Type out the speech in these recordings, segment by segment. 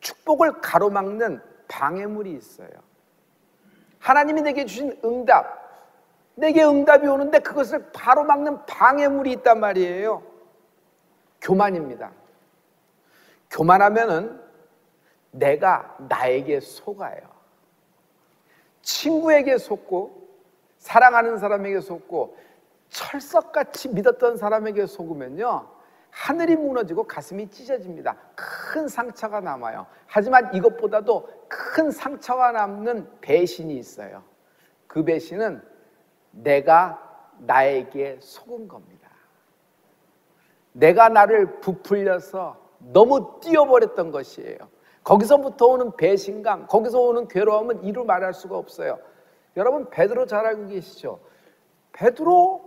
축복을 가로막는 방해물이 있어요. 하나님이 내게 주신 응답, 내게 응답이 오는데 그것을 바로 막는 방해물이 있단 말이에요. 교만입니다. 교만하면은 내가 나에게 속아요. 친구에게 속고 사랑하는 사람에게 속고 철석같이 믿었던 사람에게 속으면요, 하늘이 무너지고 가슴이 찢어집니다. 큰 상처가 남아요. 하지만 이것보다도 큰 상처가 남는 배신이 있어요. 그 배신은 내가 나에게 속은 겁니다. 내가 나를 부풀려서 너무 뛰어버렸던 것이에요. 거기서부터 오는 배신감, 거기서 오는 괴로움은 이루 말할 수가 없어요. 여러분, 베드로 잘 알고 계시죠? 베드로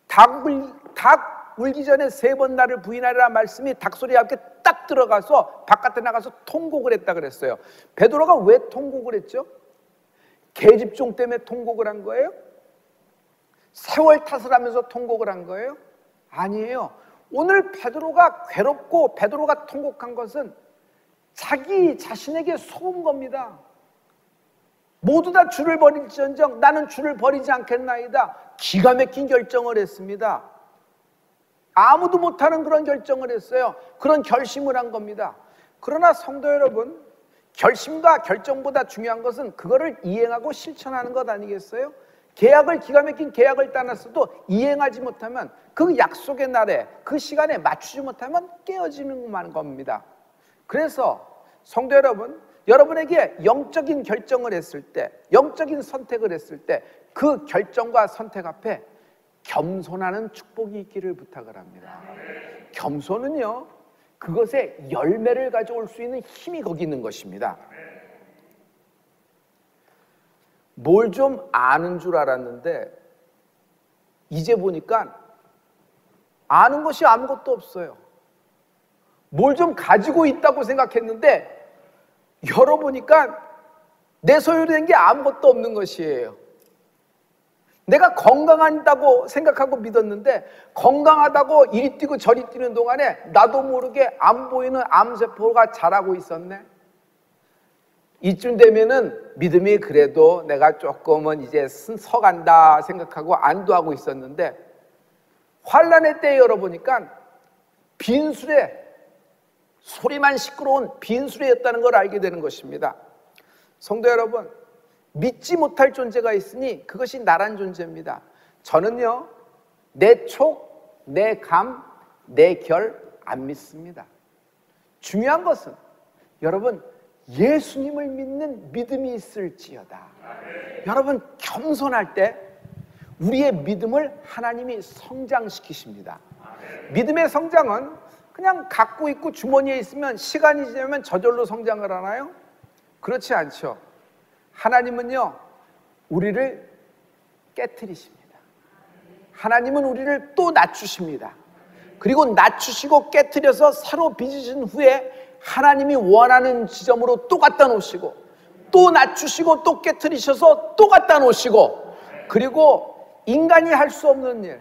닭 울기 전에 3번 나를 부인하리라 말씀이 닭소리와 함께 딱 들어가서 바깥에 나가서 통곡을 했다 그랬어요. 베드로가 왜 통곡을 했죠? 계집종 때문에 통곡을 한 거예요? 세월 탓을 하면서 통곡을 한 거예요? 아니에요. 오늘 베드로가 괴롭고 베드로가 통곡한 것은 자기 자신에게 속은 겁니다. 모두 다 주를 버릴지언정 나는 주를 버리지 않겠나이다. 기가 막힌 결정을 했습니다. 아무도 못하는 그런 결정을 했어요. 그런 결심을 한 겁니다. 그러나 성도 여러분, 결심과 결정보다 중요한 것은 그거를 이행하고 실천하는 것 아니겠어요? 계약을, 기가 막힌 계약을 따놨어도 이행하지 못하면 그 약속의 날에, 그 시간에 맞추지 못하면 깨어지는 겁니다. 그래서 성도 여러분, 여러분에게 영적인 결정을 했을 때, 영적인 선택을 했을 때 그 결정과 선택 앞에 겸손하는 축복이 있기를 부탁을 합니다. 겸손은요, 그것의 열매를 가져올 수 있는 힘이 거기 있는 것입니다. 뭘 좀 아는 줄 알았는데 이제 보니까 아는 것이 아무것도 없어요. 뭘 좀 가지고 있다고 생각했는데 열어보니까 내 소유로 된 게 아무것도 없는 것이에요. 내가 건강하다고 생각하고 믿었는데 건강하다고 이리 뛰고 저리 뛰는 동안에 나도 모르게 안 보이는 암세포가 자라고 있었네. 이쯤 되면은 믿음이 그래도 내가 조금은 이제 서간다 생각하고 안도하고 있었는데 환난의 때에 열어보니까 빈수레, 소리만 시끄러운 빈수레였다는 걸 알게 되는 것입니다. 성도 여러분, 믿지 못할 존재가 있으니 그것이 나란 존재입니다. 저는요, 내 촉, 내 감, 내 결 안 믿습니다. 중요한 것은 여러분, 예수님을 믿는 믿음이 있을지어다. 여러분, 겸손할 때 우리의 믿음을 하나님이 성장시키십니다. 믿음의 성장은 그냥 갖고 있고 주머니에 있으면 시간이 지나면 저절로 성장을 하나요? 그렇지 않죠. 하나님은요, 우리를 깨트리십니다. 하나님은 우리를 또 낮추십니다. 그리고 낮추시고 깨트려서 새로 빚으신 후에 하나님이 원하는 지점으로 또 갖다 놓으시고 또 낮추시고 또 깨트리셔서 또 갖다 놓으시고, 그리고 인간이 할 수 없는 일,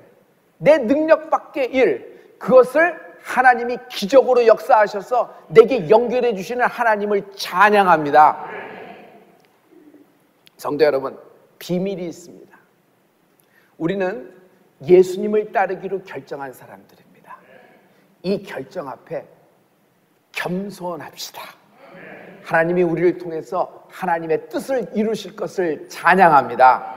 내 능력 밖의 일, 그것을 하나님이 기적으로 역사하셔서 내게 연결해 주시는 하나님을 찬양합니다. 성도 여러분, 비밀이 있습니다. 우리는 예수님을 따르기로 결정한 사람들입니다. 이 결정 앞에 겸손합시다. 하나님이 우리를 통해서 하나님의 뜻을 이루실 것을 찬양합니다.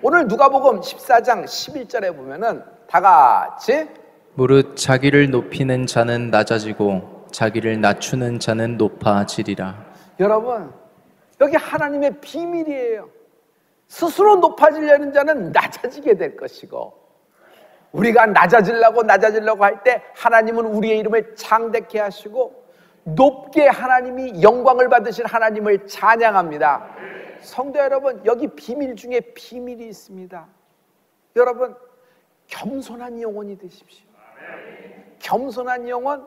오늘 누가복음 14장 11절에 보면은 다 같이 무릇 자기를 높이는 자는 낮아지고 자기를 낮추는 자는 높아지리라. 여러분, 여기 하나님의 비밀이에요. 스스로 높아지려는 자는 낮아지게 될 것이고, 우리가 낮아지려고 할 때 하나님은 우리의 이름을 창대케 하시고 높게 하나님이 영광을 받으실 하나님을 찬양합니다. 성도 여러분, 여기 비밀 중에 비밀이 있습니다. 여러분, 겸손한 영혼이 되십시오. 겸손한 영혼,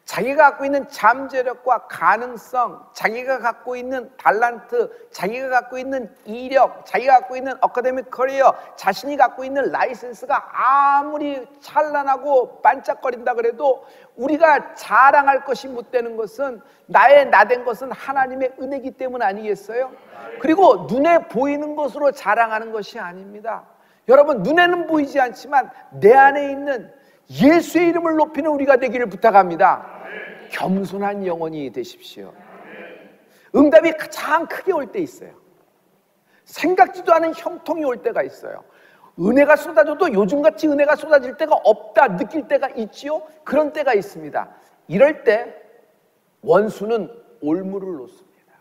자기가 갖고 있는 잠재력과 가능성, 자기가 갖고 있는 달란트, 자기가 갖고 있는 이력, 자기가 갖고 있는 어카데믹 커리어, 자신이 갖고 있는 라이센스가 아무리 찬란하고 반짝거린다 그래도 우리가 자랑할 것이 못 되는 것은, 나의 나된 것은 하나님의 은혜이기 때문 아니겠어요? 그리고 눈에 보이는 것으로 자랑하는 것이 아닙니다. 여러분, 눈에는 보이지 않지만 내 안에 있는 예수의 이름을 높이는 우리가 되기를 부탁합니다. 겸손한 영혼이 되십시오. 응답이 가장 크게 올 때 있어요. 생각지도 않은 형통이 올 때가 있어요. 은혜가 쏟아져도 요즘같이 은혜가 쏟아질 때가 없다 느낄 때가 있지요. 그런 때가 있습니다. 이럴 때 원수는 올무를 놓습니다.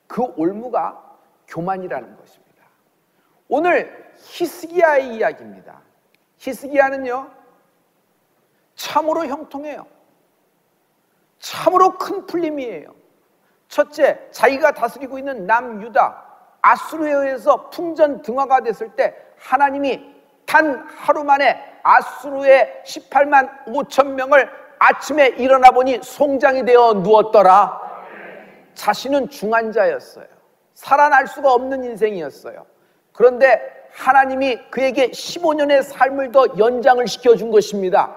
그 올무가 교만이라는 것입니다. 오늘 히스기야의 이야기입니다. 히스기야는요, 참으로 형통해요. 참으로 큰 풀림이에요. 첫째, 자기가 다스리고 있는 남유다, 아수르에 의해서 풍전등화가 됐을 때 하나님이 단 하루 만에 아수르의 18만 5천 명을 아침에 일어나 보니 송장이 되어 누웠더라. 자신은 중환자였어요. 살아날 수가 없는 인생이었어요. 그런데 하나님이 그에게 15년의 삶을 더 연장을 시켜준 것입니다.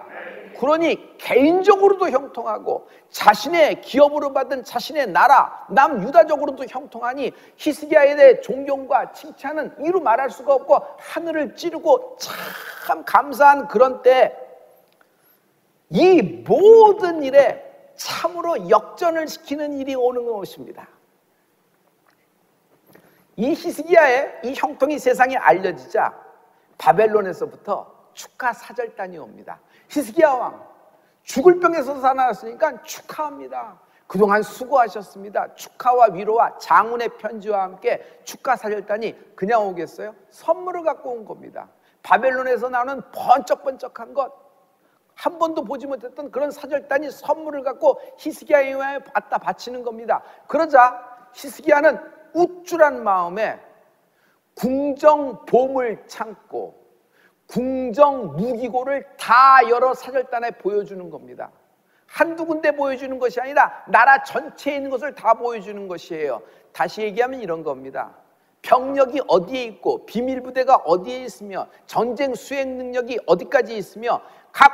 그러니 개인적으로도 형통하고 자신의 기업으로 받은 자신의 나라 남유다적으로도 형통하니 히스기야에 대해 존경과 칭찬은 이루 말할 수가 없고 하늘을 찌르고 참 감사한 그런 때 이 모든 일에 참으로 역전을 시키는 일이 오는 것입니다. 이 히스기야의 이 형통이 세상에 알려지자 바벨론에서부터 축하 사절단이 옵니다. 히스기야 왕, 죽을 병에서 살아났으니까 축하합니다. 그동안 수고하셨습니다. 축하와 위로와 장훈의 편지와 함께 축하 사절단이 그냥 오겠어요? 선물을 갖고 온 겁니다. 바벨론에서 나오는 번쩍번쩍한 것, 한 번도 보지 못했던 그런 사절단이 선물을 갖고 히스기야에 갖다 바치는 겁니다. 그러자 히스기야는 우쭐한 마음에 궁정 보물 창고, 궁정 무기고를 다 여러 사절단에 보여주는 겁니다. 한두 군데 보여주는 것이 아니라 나라 전체에 있는 것을 다 보여주는 것이에요. 다시 얘기하면 이런 겁니다. 병력이 어디에 있고 비밀부대가 어디에 있으며 전쟁 수행 능력이 어디까지 있으며 각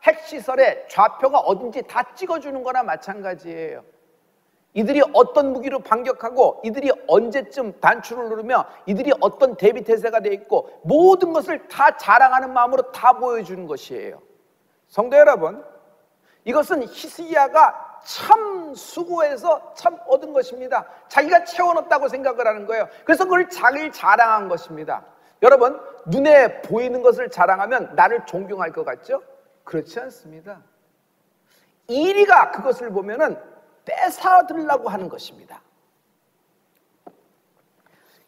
핵시설의 좌표가 어딘지 다 찍어주는 거나 마찬가지예요. 이들이 어떤 무기로 반격하고 이들이 언제쯤 단추를 누르며 이들이 어떤 대비태세가 되어 있고 모든 것을 다 자랑하는 마음으로 다 보여주는 것이에요. 성도 여러분, 이것은 히스기야가 참 수고해서 참 얻은 것입니다. 자기가 채워넣었다고 생각을 하는 거예요. 그래서 그걸 자기를 자랑한 것입니다. 여러분, 눈에 보이는 것을 자랑하면 나를 존경할 것 같죠? 그렇지 않습니다. 이리가 그것을 보면은 뺏어들려고 하는 것입니다.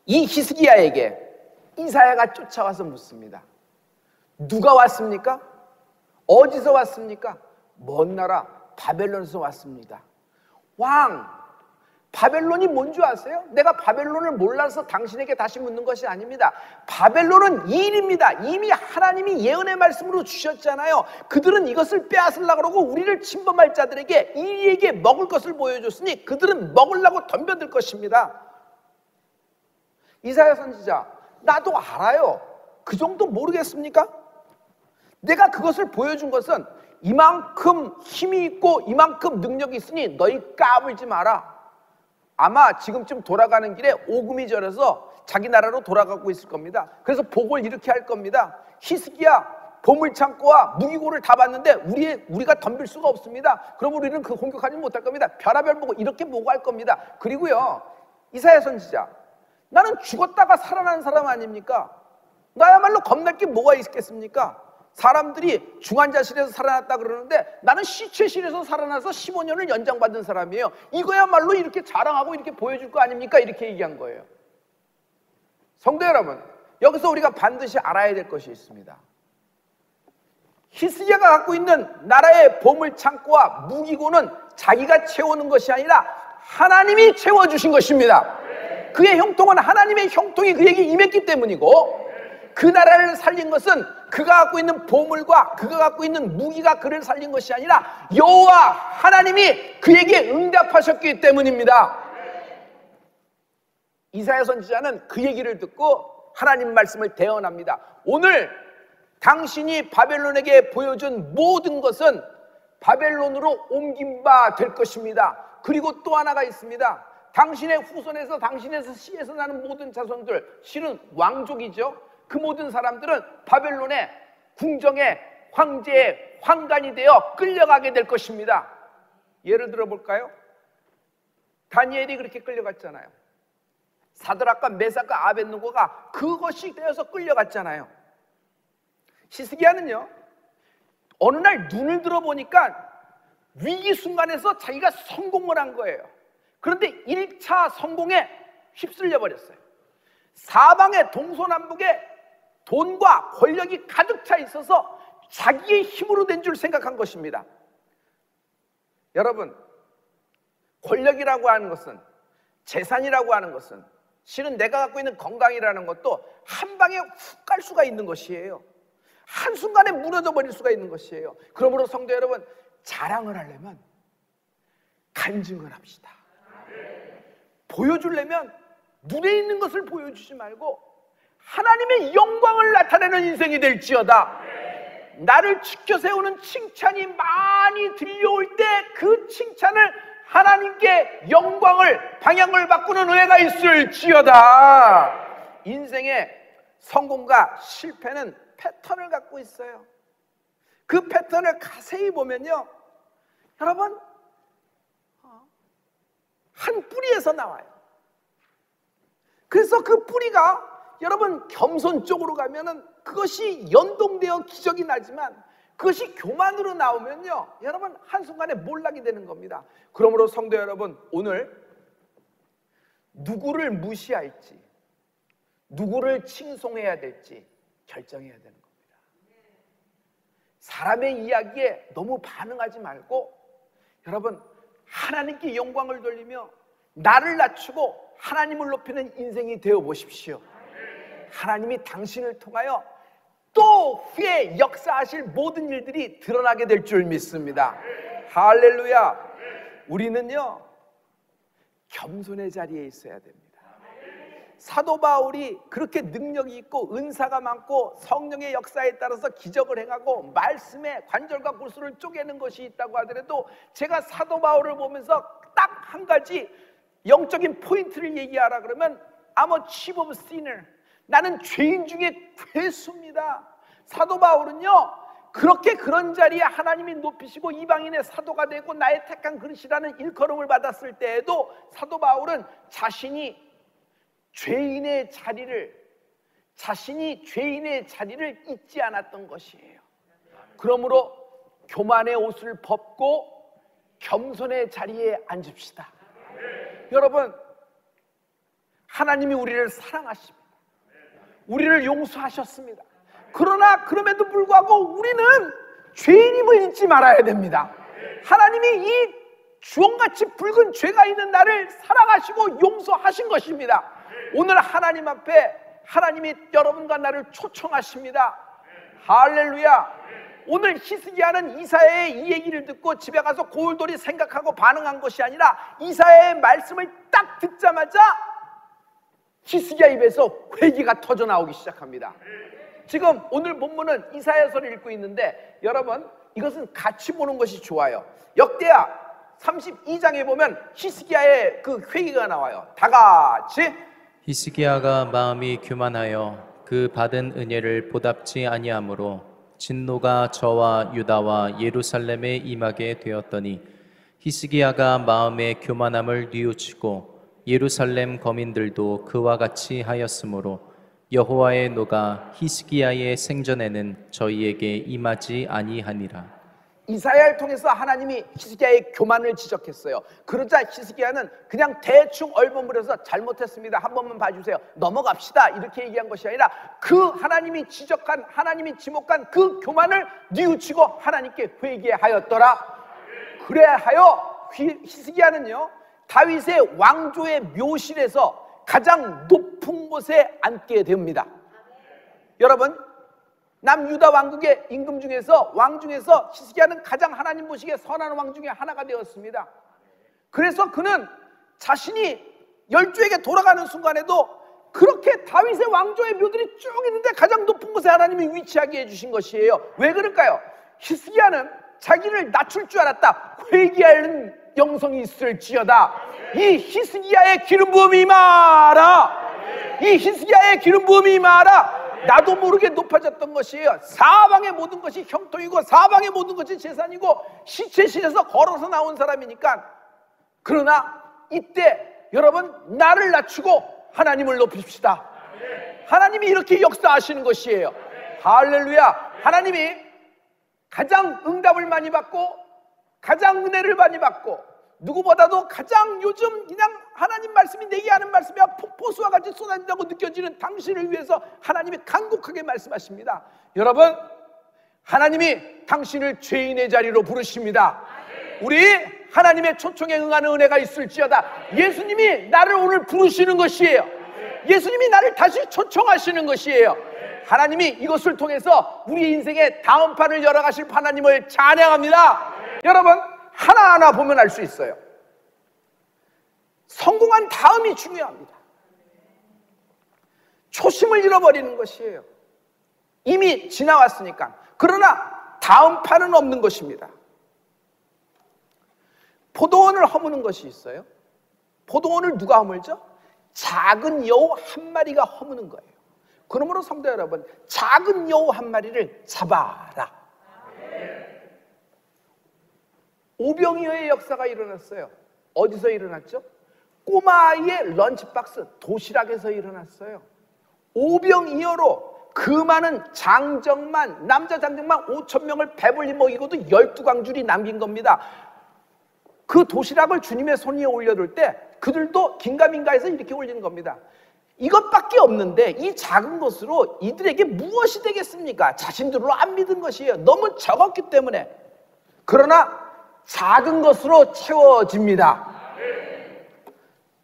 이 히스기야에게 이사야가 쫓아와서 묻습니다. 누가 왔습니까? 어디서 왔습니까? 먼 나라 바벨론에서 왔습니다. 왕, 바벨론이 뭔 줄 아세요? 내가 바벨론을 몰라서 당신에게 다시 묻는 것이 아닙니다. 바벨론은 이 일입니다. 이미 하나님이 예언의 말씀으로 주셨잖아요. 그들은 이것을 빼앗으려고 그러고 우리를 침범할 자들에게 이에게 먹을 것을 보여줬으니 그들은 먹으려고 덤벼들 것입니다. 이사야 선지자, 나도 알아요. 그 정도 모르겠습니까? 내가 그것을 보여준 것은 이만큼 힘이 있고 이만큼 능력이 있으니 너희 까불지 마라. 아마 지금쯤 돌아가는 길에 오금이 저려서 자기 나라로 돌아가고 있을 겁니다. 그래서 복을 이렇게 할 겁니다. 히스기야, 보물창고와 무기고를 다 봤는데 우리가 덤빌 수가 없습니다. 그럼 우리는 그 공격하지 못할 겁니다. 별하별 보고 이렇게 보고할 겁니다. 그리고요, 이사야 선지자, 나는 죽었다가 살아난 사람 아닙니까? 나야말로 겁날 게 뭐가 있겠습니까? 사람들이 중환자실에서 살아났다 그러는데 나는 시체실에서 살아나서 15년을 연장받은 사람이에요. 이거야말로 이렇게 자랑하고 이렇게 보여줄 거 아닙니까? 이렇게 얘기한 거예요. 성도 여러분, 여기서 우리가 반드시 알아야 될 것이 있습니다. 히스기야가 갖고 있는 나라의 보물창고와 무기고는 자기가 채우는 것이 아니라 하나님이 채워주신 것입니다. 그의 형통은 하나님의 형통이 그에게 임했기 때문이고 그 나라를 살린 것은 그가 갖고 있는 보물과 그가 갖고 있는 무기가 그를 살린 것이 아니라 여호와 하나님이 그에게 응답하셨기 때문입니다. 이사야 선지자는 그 얘기를 듣고 하나님 말씀을 대언합니다. 오늘 당신이 바벨론에게 보여준 모든 것은 바벨론으로 옮긴 바 될 것입니다. 그리고 또 하나가 있습니다. 당신의 후손에서 당신의 씨에서 나는 모든 자손들, 실은 왕족이죠. 그 모든 사람들은 바벨론의 궁정의 황제의 황관이 되어 끌려가게 될 것입니다. 예를 들어 볼까요? 다니엘이 그렇게 끌려갔잖아요. 사드락과 메삭과 아벳느고가 그것이 되어서 끌려갔잖아요. 히스기야는요, 어느 날 눈을 들어보니까 위기 순간에서 자기가 성공을 한 거예요. 그런데 1차 성공에 휩쓸려 버렸어요. 사방에 동서남북에 돈과 권력이 가득 차 있어서 자기의 힘으로 된 줄 생각한 것입니다. 여러분, 권력이라고 하는 것은, 재산이라고 하는 것은, 실은 내가 갖고 있는 건강이라는 것도 한 방에 훅 갈 수가 있는 것이에요. 한순간에 무너져 버릴 수가 있는 것이에요. 그러므로 성도 여러분, 자랑을 하려면 간증을 합시다. 보여주려면 눈에 있는 것을 보여주지 말고 하나님의 영광을 나타내는 인생이 될지어다. 나를 지켜 세우는 칭찬이 많이 들려올 때 그 칭찬을 하나님께 영광을, 방향을 바꾸는 은혜가 있을지어다. 인생의 성공과 실패는 패턴을 갖고 있어요. 그 패턴을 자세히 보면요, 여러분, 한 뿌리에서 나와요. 그래서 그 뿌리가 여러분 겸손 쪽으로 가면은 그것이 연동되어 기적이 나지만, 그것이 교만으로 나오면요, 여러분 한순간에 몰락이 되는 겁니다. 그러므로 성도 여러분, 오늘 누구를 무시할지, 누구를 칭송해야 될지 결정해야 되는 겁니다. 사람의 이야기에 너무 반응하지 말고 여러분 하나님께 영광을 돌리며 나를 낮추고 하나님을 높이는 인생이 되어 보십시오. 하나님이 당신을 통하여 또 후에 역사하실 모든 일들이 드러나게 될 줄 믿습니다. 할렐루야. 우리는요, 겸손의 자리에 있어야 됩니다. 사도 바울이 그렇게 능력이 있고 은사가 많고 성령의 역사에 따라서 기적을 행하고 말씀에 관절과 골수를 쪼개는 것이 있다고 하더라도, 제가 사도 바울을 보면서 딱 한 가지 영적인 포인트를 얘기하라 그러면 I'm a chief of sinner, 나는 죄인 중에 괴수입니다. 사도 바울은요, 그렇게 그런 자리에 하나님이 높이시고 이방인의 사도가 되고 나의 택한 그릇이라는 일컬음을 받았을 때에도 사도 바울은 자신이 죄인의 자리를 잊지 않았던 것이에요. 그러므로 교만의 옷을 벗고 겸손의 자리에 앉읍시다. 여러분, 하나님이 우리를 사랑하십니다. 우리를 용서하셨습니다. 그러나 그럼에도 불구하고 우리는 죄인임을 잊지 말아야 됩니다. 하나님이 이 주홍같이 붉은 죄가 있는 나를 사랑하시고 용서하신 것입니다. 오늘 하나님 앞에 하나님이 여러분과 나를 초청하십니다. 할렐루야. 오늘 히스기야는 이사야의 이 얘기를 듣고 집에 가서 고울돌이 생각하고 반응한 것이 아니라 이사야의 말씀을 딱 듣자마자 히스기야 입에서 회개가 터져 나오기 시작합니다. 지금 오늘 본문은 이사야서를 읽고 있는데 여러분, 이것은 같이 보는 것이 좋아요. 역대하 32장에 보면 히스기야의 그 회개가 나와요. 다 같이. 히스기야가 마음이 교만하여 그 받은 은혜를 보답지 아니하므로 진노가 저와 유다와 예루살렘에 임하게 되었더니 히스기야가 마음의 교만함을 뉘우치고 예루살렘 거민들도 그와 같이 하였으므로 여호와의 노가 히스기야의 생전에는 저희에게 임하지 아니하니라. 이사야를 통해서 하나님이 히스기야의 교만을 지적했어요. 그러자 히스기야는 그냥 대충 얼버무려서 잘못했습니다, 한 번만 봐주세요, 넘어갑시다, 이렇게 얘기한 것이 아니라 그 하나님이 지적한, 하나님이 지목한 그 교만을 뉘우치고 하나님께 회개하였더라. 그래야 하여 히스기야는요, 다윗의 왕조의 묘실에서 가장 높은 곳에 앉게 됩니다. 여러분, 남유다 왕국의 임금 중에서 왕 중에서 히스기야는 가장 하나님 보시기에 선한 왕 중에 하나가 되었습니다. 그래서 그는 자신이 열조에게 돌아가는 순간에도 그렇게 다윗의 왕조의 묘들이 쭉 있는데 가장 높은 곳에 하나님이 위치하게 해주신 것이에요. 왜 그럴까요? 히스기야는 자기를 낮출 줄 알았다. 회개하는 영성이 있을지어다. 이 히스기야의 기름 부음이 임하라. 이 히스기야의 기름 부음이 임하라. 나도 모르게 높아졌던 것이에요. 사방의 모든 것이 형통이고 사방의 모든 것이 재산이고 시체실에서 걸어서 나온 사람이니까. 그러나 이때 여러분, 나를 낮추고 하나님을 높입시다. 하나님이 이렇게 역사하시는 것이에요. 할렐루야. 하나님이 가장 응답을 많이 받고 가장 은혜를 많이 받고 누구보다도 가장 요즘 그냥 하나님 말씀이 내게 하는 말씀이 폭포수와 같이 쏟아진다고 느껴지는 당신을 위해서 하나님이 간곡하게 말씀하십니다. 여러분, 하나님이 당신을 죄인의 자리로 부르십니다. 우리 하나님의 초청에 응하는 은혜가 있을지어다. 예수님이 나를 오늘 부르시는 것이에요. 예수님이 나를 다시 초청하시는 것이에요. 하나님이 이것을 통해서 우리 인생의 다음 판을 열어가실 하나님을 찬양합니다. 여러분, 하나하나 보면 알 수 있어요. 성공한 다음이 중요합니다. 초심을 잃어버리는 것이에요. 이미 지나왔으니까. 그러나 다음 판은 없는 것입니다. 포도원을 허무는 것이 있어요. 포도원을 누가 허물죠? 작은 여우 한 마리가 허무는 거예요. 그러므로 성도 여러분, 작은 여우 한 마리를 잡아라. 오병이어의 역사가 일어났어요. 어디서 일어났죠? 꼬마아이의 런치박스, 도시락에서 일어났어요. 오병이어로 그 많은 장정만, 남자 장정만 5,000명을 배불리 먹이고도 12광줄이 남긴 겁니다. 그 도시락을 주님의 손 위에 올려둘 때 그들도 긴가민가해서 이렇게 올리는 겁니다. 이것밖에 없는데 이 작은 것으로 이들에게 무엇이 되겠습니까? 자신들로 안 믿은 것이에요. 너무 적었기 때문에. 그러나 작은 것으로 채워집니다.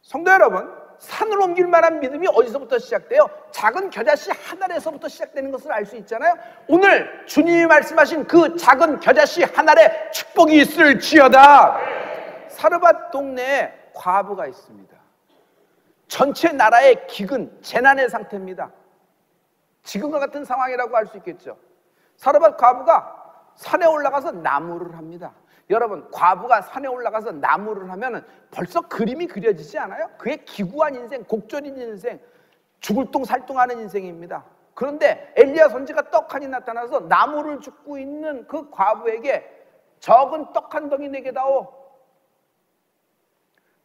성도 여러분, 산을 옮길 만한 믿음이 어디서부터 시작돼요? 작은 겨자씨 한 알에서부터 시작되는 것을 알 수 있잖아요. 오늘 주님이 말씀하신 그 작은 겨자씨 한 알에 축복이 있을지어다. 사르밧 동네에 과부가 있습니다. 전체 나라의 기근, 재난의 상태입니다. 지금과 같은 상황이라고 할 수 있겠죠. 사르밧 과부가 산에 올라가서 나무를 합니다. 여러분, 과부가 산에 올라가서 나무를 하면 벌써 그림이 그려지지 않아요? 그의 기구한 인생, 곡절인 인생, 죽을 똥 살똥하는 인생입니다. 그런데 엘리야 선지가 떡하니 나타나서 나무를 줍고 있는 그 과부에게 적은 떡 한 덩이 내게 다오.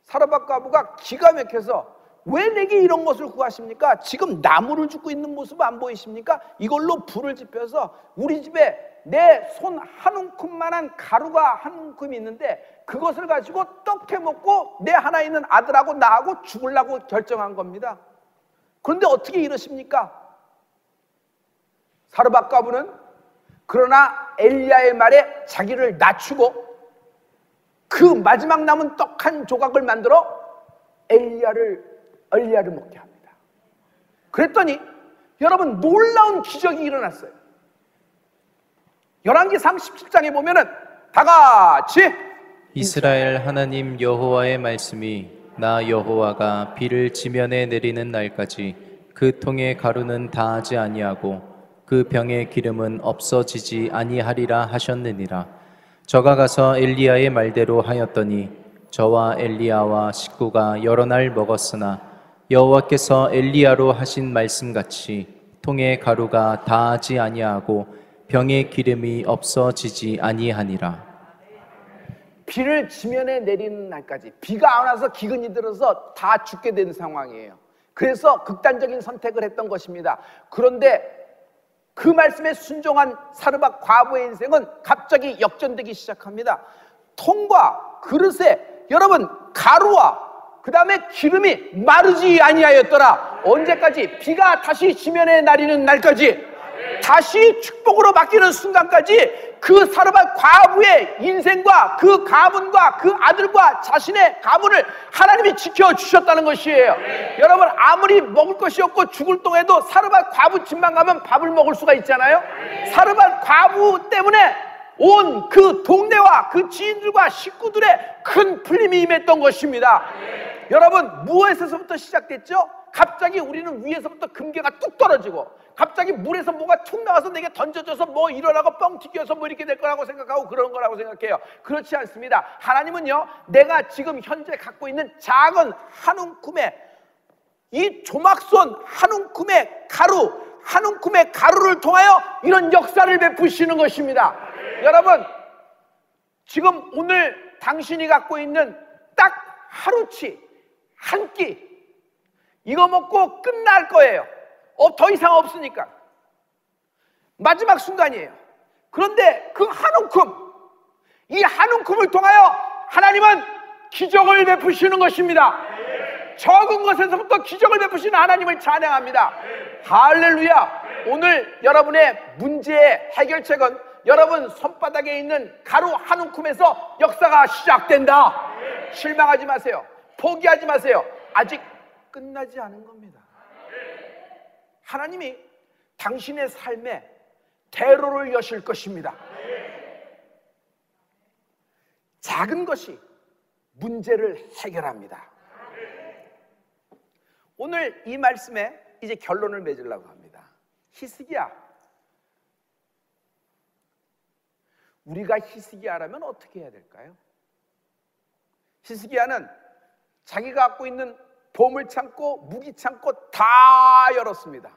사르밧 과부가 기가 막혀서 왜 내게 이런 것을 구하십니까? 지금 나무를 줍고 있는 모습 안 보이십니까? 이걸로 불을 지펴서 우리 집에 내 손 한 움큼만한 가루가 한 움큼이 있는데 그것을 가지고 떡해 먹고 내 하나 있는 아들하고 나하고 죽으려고 결정한 겁니다. 그런데 어떻게 이러십니까? 사르밧 과부는 그러나 엘리야의 말에 자기를 낮추고 그 마지막 남은 떡 한 조각을 만들어 엘리야를 먹게 합니다. 그랬더니 여러분, 놀라운 기적이 일어났어요. 열왕기상 17장에 보면은 다 같이 이스라엘 하나님 여호와의 말씀이 나 여호와가 비를 지면에 내리는 날까지 그 통의 가루는 다하지 아니하고 그 병의 기름은 없어지지 아니하리라 하셨느니라. 저가 가서 엘리야의 말대로 하였더니 저와 엘리야와 식구가 여러 날 먹었으나 여호와께서 엘리야로 하신 말씀같이 통의 가루가 다하지 아니하고 병의 기름이 없어지지 아니하니라. 비를 지면에 내리는 날까지, 비가 안 와서 기근이 들어서 다 죽게 된 상황이에요. 그래서 극단적인 선택을 했던 것입니다. 그런데 그 말씀에 순종한 사르밧 과부의 인생은 갑자기 역전되기 시작합니다. 통과 그릇에 여러분 가루와 그 다음에 기름이 마르지 아니하였더라. 언제까지? 비가 다시 지면에 내리는 날까지. 다시 축복으로 바뀌는 순간까지 그 사르밧 과부의 인생과 그 가문과 그 아들과 자신의 가문을 하나님이 지켜주셨다는 것이에요. 여러분, 아무리 먹을 것이 없고 죽을 동에도 사르밧 과부 집만 가면 밥을 먹을 수가 있잖아요. 사르밧 과부 때문에 온 그 동네와 그 지인들과 식구들의 큰 풀림이 임했던 것입니다. 여러분, 무엇에서부터 시작됐죠? 갑자기 우리는 위에서부터 금괴가 뚝 떨어지고, 갑자기 물에서 뭐가 툭 나와서 내게 던져져서 뭐 일어나고 뻥 튀겨서 뭐 이렇게 될 거라고 생각하고 그런 거라고 생각해요. 그렇지 않습니다. 하나님은요, 내가 지금 현재 갖고 있는 작은 한 움큼의 이 조막손 한 움큼의 가루를 통하여 이런 역사를 베푸시는 것입니다. 여러분, 지금 오늘 당신이 갖고 있는 딱 하루치 한 끼, 이거 먹고 끝날 거예요. 더 이상 없으니까. 마지막 순간이에요. 그런데 그 한 움큼, 이 한 움큼을 통하여 하나님은 기적을 베푸시는 것입니다. 적은 것에서부터 기적을 베푸시는 하나님을 찬양합니다. 할렐루야. 오늘 여러분의 문제의 해결책은 여러분 손바닥에 있는 가루 한 움큼에서 역사가 시작된다. 실망하지 마세요. 포기하지 마세요. 아직 끝나지 않은 겁니다. 하나님이 당신의 삶에 대로를 여실 것입니다. 작은 것이 문제를 해결합니다. 오늘 이 말씀에 이제 결론을 맺으려고 합니다. 히스기야, 우리가 히스기야라면 어떻게 해야 될까요? 히스기야는 자기가 갖고 있는 보물창고, 무기창고 다 열었습니다.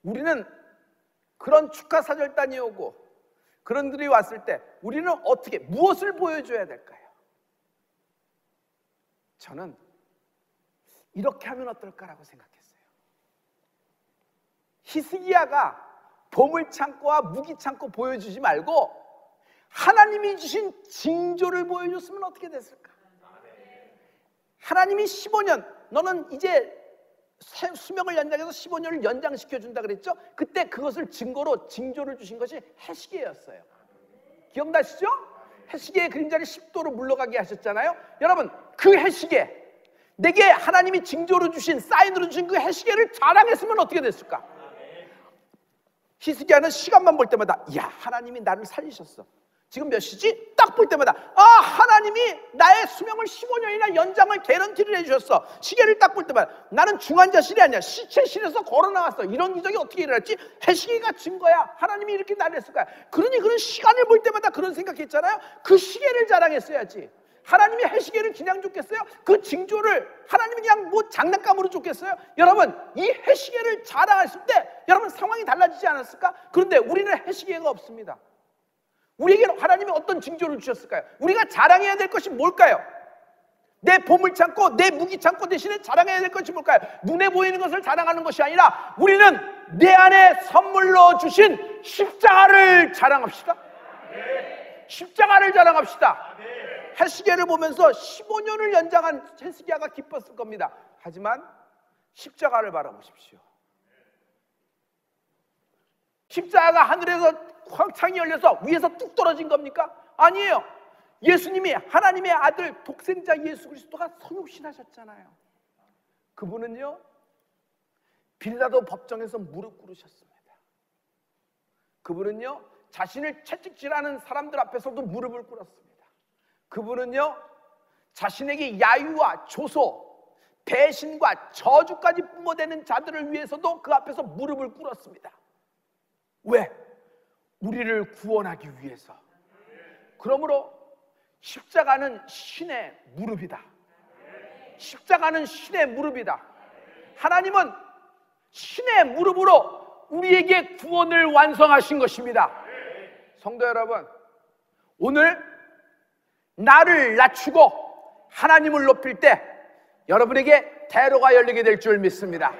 우리는 그런 축하사절단이 오고 그런 들이 왔을 때 우리는 어떻게, 무엇을 보여줘야 될까요? 저는 이렇게 하면 어떨까라고 생각했어요. 히스기야가 보물창고와 무기창고 보여주지 말고 하나님이 주신 징조를 보여줬으면 어떻게 됐을까? 하나님이 15년, 너는 이제 수명을 연장해서 15년을 연장시켜준다 그랬죠? 그때 그것을 증거로 징조를 주신 것이 해시계였어요. 기억나시죠? 해시계의 그림자를 10도로 물러가게 하셨잖아요. 여러분, 그 해시계, 내게 하나님이 징조로 주신, 사인으로 주신 그 해시계를 자랑했으면 어떻게 됐을까? 히스기야는 시간만 볼 때마다, 야, 하나님이 나를 살리셨어. 지금 몇 시지? 딱 볼 때마다, 아, 하나님이 나의 수명을 15년이나 연장을 개런티를 해주셨어. 시계를 딱 볼 때마다, 나는 중환자실이 아니야, 시체실에서 걸어 나왔어. 이런 기적이 어떻게 일어났지? 해시계가 증거야. 하나님이 이렇게 나를 했을 거야. 그러니 그런 시간을 볼 때마다 그런 생각했잖아요. 그 시계를 자랑했어야지. 하나님이 해시계를 그냥 줬겠어요? 그 징조를 하나님이 그냥 뭐 장난감으로 줬겠어요? 여러분, 이 해시계를 자랑했을 때 여러분 상황이 달라지지 않았을까? 그런데 우리는 해시계가 없습니다. 우리에게 하나님이 어떤 징조를 주셨을까요? 우리가 자랑해야 될 것이 뭘까요? 내 보물창고, 내 무기창고 대신에 자랑해야 될 것이 뭘까요? 눈에 보이는 것을 자랑하는 것이 아니라 우리는 내 안에 선물로 주신 십자가를 자랑합시다. 십자가를 자랑합시다. 해시계를 보면서 15년을 연장한 해시기야가 기뻤을 겁니다. 하지만 십자가를 바라보십시오. 십자가가 하늘에서 창이 열려서 위에서 뚝 떨어진 겁니까? 아니에요. 예수님이, 하나님의 아들 독생자 예수 그리스도가 성육신하셨잖아요. 그분은요, 빌라도 법정에서 무릎 꿇으셨습니다. 그분은요, 자신을 채찍질하는 사람들 앞에서도 무릎을 꿇었습니다. 그분은요, 자신에게 야유와 조소, 배신과 저주까지 뿜어대는 자들을 위해서도 그 앞에서 무릎을 꿇었습니다. 왜? 우리를 구원하기 위해서. 그러므로 십자가는 신의 무릎이다. 십자가는 신의 무릎이다. 하나님은 신의 무릎으로 우리에게 구원을 완성하신 것입니다. 성도 여러분, 오늘 나를 낮추고 하나님을 높일 때 여러분에게 대로가 열리게 될 줄 믿습니다.